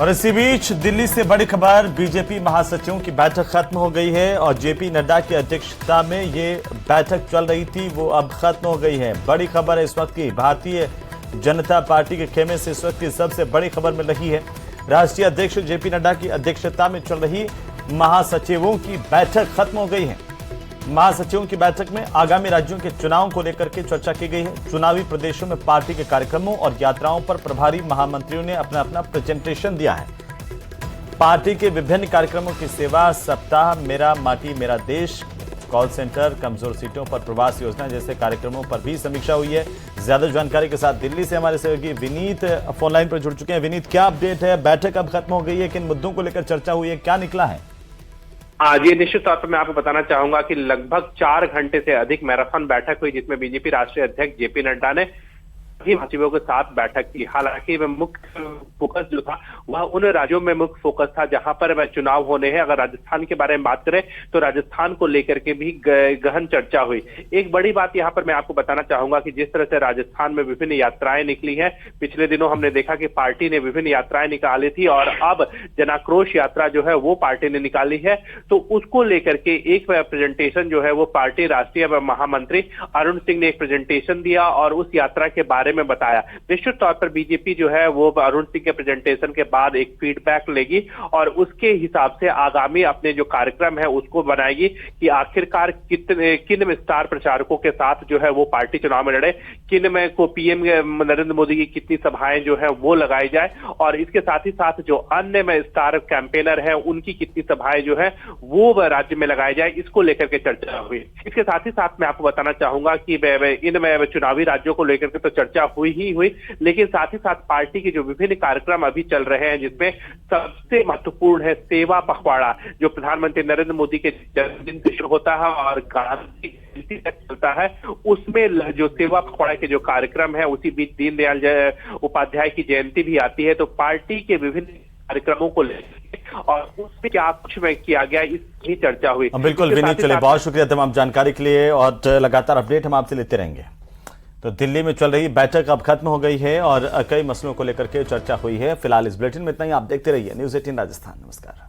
और इसी बीच दिल्ली से बड़ी खबर, बीजेपी महासचिवों की बैठक खत्म हो गई है और जेपी नड्डा की अध्यक्षता में ये बैठक चल रही थी, वो अब खत्म हो गई है। बड़ी खबर है इस वक्त की, भारतीय जनता पार्टी के खेमे से इस वक्त की सबसे बड़ी खबर मिल रही है। राष्ट्रीय अध्यक्ष जेपी नड्डा की अध्यक्षता में चल रही महासचिवों की बैठक खत्म हो गई है। महासचिवों की बैठक में आगामी राज्यों के चुनाव को लेकर के चर्चा की गई है। चुनावी प्रदेशों में पार्टी के कार्यक्रमों और यात्राओं पर प्रभारी महामंत्रियों ने अपना अपना प्रेजेंटेशन दिया है। पार्टी के विभिन्न कार्यक्रमों की सेवा, सप्ताह मेरा माटी मेरा देश, कॉल सेंटर, कमजोर सीटों पर प्रवास योजना जैसे कार्यक्रमों पर भी समीक्षा हुई है। ज्यादा जानकारी के साथ दिल्ली से हमारे सहयोगी विनीत फोनलाइन पर जुड़ चुके हैं। विनीत, क्या अपडेट है? बैठक अब खत्म हो गई है, किन मुद्दों को लेकर चर्चा हुई है, क्या निकला है? जी, निश्चित तौर पर मैं आपको बताना चाहूंगा कि लगभग 4 घंटे से अधिक मैराथन बैठक हुई, जिसमें बीजेपी राष्ट्रीय अध्यक्ष जेपी नड्डा ने सचिवों के साथ बैठक की। हालांकि मुख्य फोकस जो था वह उन राज्यों में मुख्य फोकस था जहां पर चुनाव होने हैं। अगर राजस्थान के बारे में बात करें तो राजस्थान को लेकर के भी गहन चर्चा हुई। एक बड़ी बात यहां पर मैं आपको बताना चाहूंगा कि जिस तरह से राजस्थान में विभिन्न यात्राएं निकली हैं, पिछले दिनों हमने देखा कि पार्टी ने विभिन्न यात्राएं निकाली थी और अब जनाक्रोश यात्रा जो है वो पार्टी ने निकाली है। तो उसको लेकर के एक प्रेजेंटेशन जो है वो पार्टी राष्ट्रीय महामंत्री अरुण सिंह ने एक प्रेजेंटेशन दिया और उस यात्रा के बारे में बताया। निश्चित तौर पर बीजेपी जो है वो अरुण सिंह के प्रेजेंटेशन के बाद एक फीडबैक लेगी और उसके हिसाब से आगामी अपने जो कार्यक्रम है उसको बनाएगी कि आखिरकार किन स्टार प्रचारकों के साथ जो है वो पार्टी चुनाव में लड़े, किन में को पीएम नरेंद्र मोदी की कितनी सभाएं जो है वो लगाई जाए और इसके साथ ही साथ जो अन्य में स्टार कैंपेनर है उनकी कितनी सभाएं जो है वो राज्य में लगाई जाए, इसको लेकर के चर्चा हुई। इसके साथ ही साथ मैं आपको बताना चाहूंगा कि इन चुनावी राज्यों को लेकर के तो चर्चा हुई ही हुई, लेकिन साथ ही साथ पार्टी के जो विभिन्न कार्यक्रम अभी चल रहे हैं, जिसमें सबसे महत्वपूर्ण है सेवा पखवाड़ा, जो प्रधानमंत्री नरेंद्र मोदी के जन्मदिन से शुरू होता है और गांधी जयंती तक चलता है। उसमें जो सेवा पखवाड़ा के जो कार्यक्रम है उसी बीच दीनदयाल उपाध्याय की जयंती भी आती है। तो पार्टी के विभिन्न कार्यक्रमों को लेकर और उसमें क्या कुछ में किया गया, इसकी चर्चा हुई। बिल्कुल विनीत, चलिए बहुत शुक्रिया तमाम जानकारी के लिए और लगातार अपडेट हम आपसे लेते रहेंगे। तो दिल्ली में चल रही बैठक अब खत्म हो गई है और कई मसलों को लेकर के चर्चा हुई है। फिलहाल इस बुलेटिन में इतना ही। आप देखते रहिए न्यूज़ 18 राजस्थान। नमस्कार।